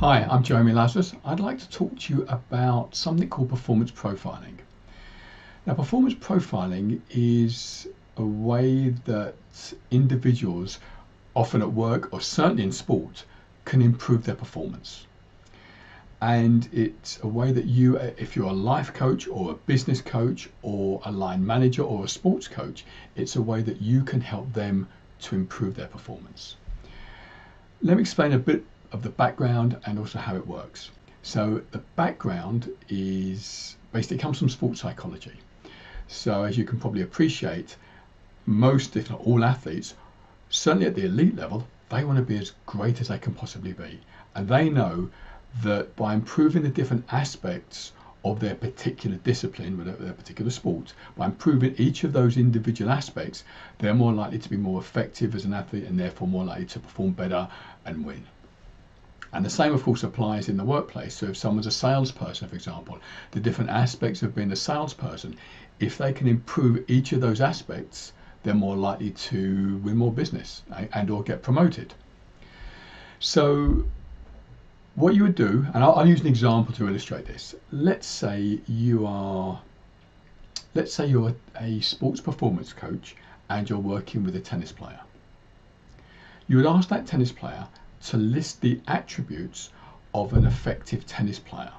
Hi, I'm Jeremy Lazarus. I'd like to talk to you about something called performance profiling. Now, performance profiling is a way that individuals, often at work or certainly in sport, can improve their performance. And it's a way that you, if you're a life coach or a business coach or a line manager or a sports coach, it's a way that you can help them to improve their performance. Let me explain a bit of the background and also how it works. So the background is basically comes from sports psychology. So as you can probably appreciate, most, if not all athletes, certainly at the elite level, they want to be as great as they can possibly be. And they know that by improving the different aspects of their particular discipline, whatever their particular sport, by improving each of those individual aspects, they're more likely to be more effective as an athlete and therefore more likely to perform better and win. And the same, of course, applies in the workplace. So if someone's a salesperson, for example, the different aspects of being a salesperson, if they can improve each of those aspects, they're more likely to win more business and or get promoted. So what you would do, and I'll use an example to illustrate this. Let's say you're a sports performance coach and you're working with a tennis player. You would ask that tennis player to list the attributes of an effective tennis player.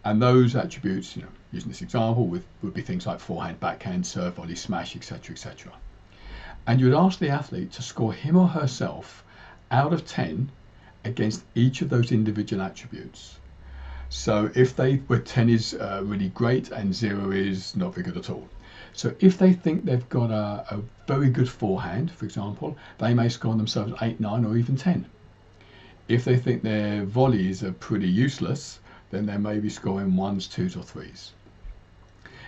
And those attributes, using this example, would be things like forehand, backhand, serve, volley, smash, etc., etc. And you would ask the athlete to score him or herself out of 10 against each of those individual attributes. So if where 10 is really great and 0 is not very good at all. So if they think they've got a very good forehand, for example, they may score themselves 8, 9 or even 10. If they think their volleys are pretty useless, then they may be scoring 1s, 2s or 3s.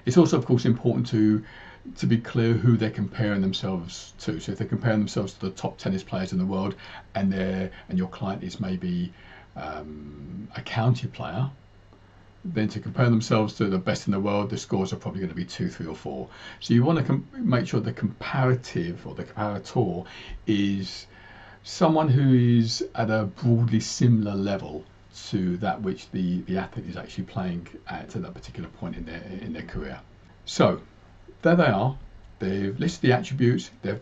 It's also, of course, important to be clear who they're comparing themselves to. So if they're comparing themselves to the top tennis players in the world and your client is maybe a county player, then to compare themselves to the best in the world, the scores are probably going to be 2, 3 or 4. So you want to make sure the comparative or the comparator is someone who is at a broadly similar level to that which the athlete is actually playing at that particular point in their career. So there they are. They've listed the attributes. They've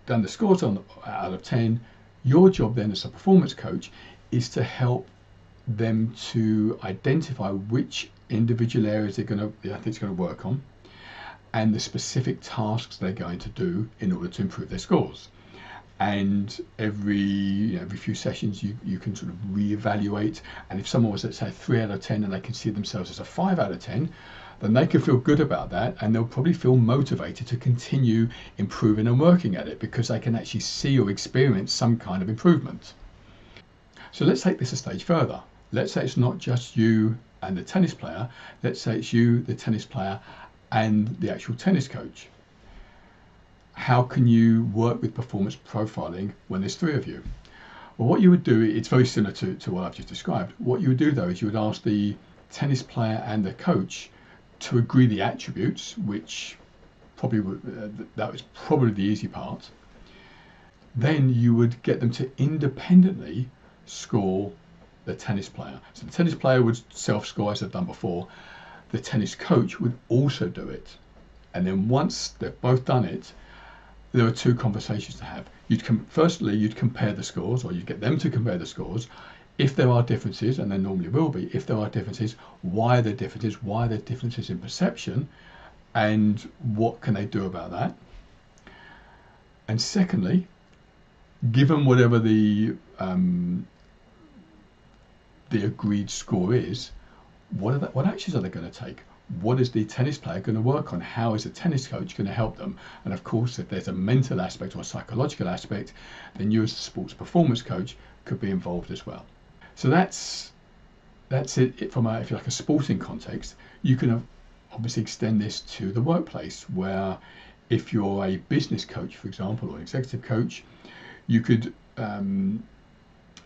done the scores out of 10. Your job then as a performance coach is to help them to identify which individual areas the athlete's going to work on and the specific tasks they're going to do in order to improve their scores. And every few sessions you can sort of reevaluate, and if someone was, let's say, 3 out of 10 and they can see themselves as a 5 out of 10, then they can feel good about that and they'll probably feel motivated to continue improving and working at it because they can actually see or experience some kind of improvement. So let's take this a stage further. Let's say it's not just you and the tennis player. Let's say it's you, the tennis player, and the actual tennis coach. How can you work with performance profiling when there's 3 of you? Well, what you would do, it's very similar to what I've just described. What you would do though is you would ask the tennis player and the coach to agree the attributes, which probably that was probably the easy part. Then you would get them to independently score the tennis player. So the tennis player would self-score as they've done before. The tennis coach would also do it. And then once they've both done it, there are 2 conversations to have. Firstly, you'd compare the scores, or you'd get them to compare the scores. If there are differences, and there normally will be, if there are differences, why are there differences? Why are there differences in perception? And what can they do about that? And secondly, given whatever the agreed score is, what actions are they going to take? What is the tennis player going to work on? How is the tennis coach going to help them? And of course, if there's a mental aspect or a psychological aspect, then you as a sports performance coach could be involved as well. So that's it from if you like a sporting context. You can obviously extend this to the workplace, where if you're a business coach, for example, or an executive coach, you could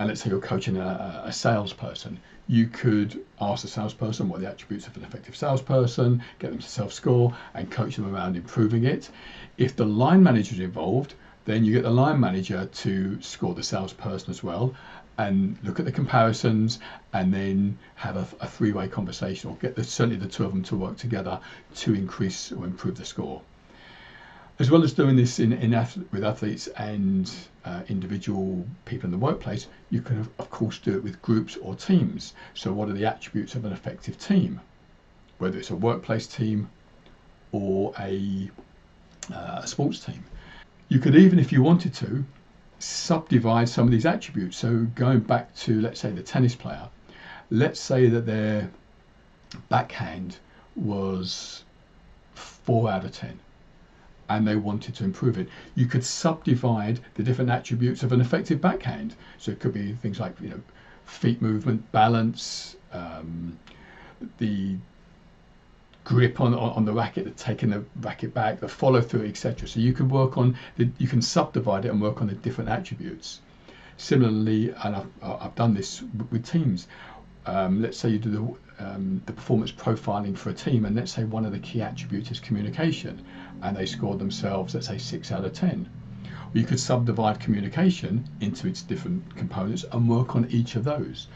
and let's say you're coaching a salesperson, you could ask the salesperson what the attributes of an effective salesperson, get them to self-score and coach them around improving it. If the line manager is involved, then you get the line manager to score the salesperson as well. and look at the comparisons, and then have a three-way conversation, or get certainly the two of them to work together to increase or improve the score. As well as doing this with athletes and individual people in the workplace, you can of course do it with groups or teams. So what are the attributes of an effective team? Whether it's a workplace team or a sports team. You could even, if you wanted to, subdivide some of these attributes. So going back to, let's say, the tennis player, let's say that their backhand was 4 out of 10 and they wanted to improve it. You could subdivide the different attributes of an effective backhand. So it could be things like, feet movement, balance, the grip on the racket, the taking the racket back, the follow through, etc. So you can work on you can subdivide it and work on the different attributes. Similarly, and I've done this with teams. Let's say you do the performance profiling for a team, and let's say one of the key attributes is communication, and they scored themselves, let's say, 6 out of 10. Well, you could subdivide communication into its different components and work on each of those.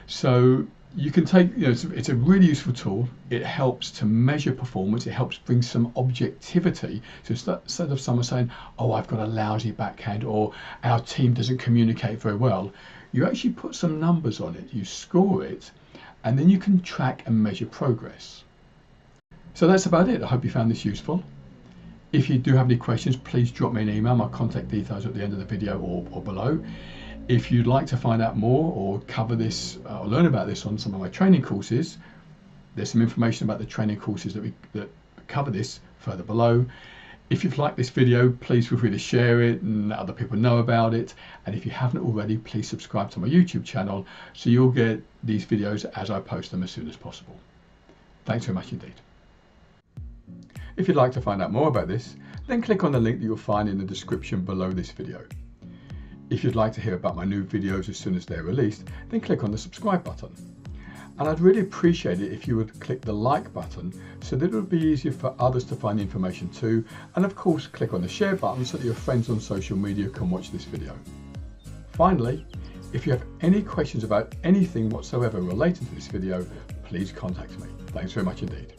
So you can take, it's a really useful tool. It helps to measure performance. It helps bring some objectivity. So instead of someone saying, oh, I've got a lousy backhand, or our team doesn't communicate very well, you actually put some numbers on it, you score it, and then you can track and measure progress. So that's about it. I hope you found this useful. If you do have any questions, please drop me an email. My contact details are at the end of the video or below. If you'd like to find out more or cover this or learn about this on some of my training courses, there's some information about the training courses that cover this further below. If you've liked this video, please feel free to share it and let other people know about it. And if you haven't already, please subscribe to my YouTube channel so you'll get these videos as I post them as soon as possible. Thanks very much indeed. If you'd like to find out more about this, then click on the link that you'll find in the description below this video. If you'd like to hear about my new videos as soon as they're released, then click on the subscribe button. And I'd really appreciate it if you would click the like button so that it would be easier for others to find the information too. And of course, click on the share button so that your friends on social media can watch this video. Finally, if you have any questions about anything whatsoever related to this video, please contact me. Thanks very much indeed.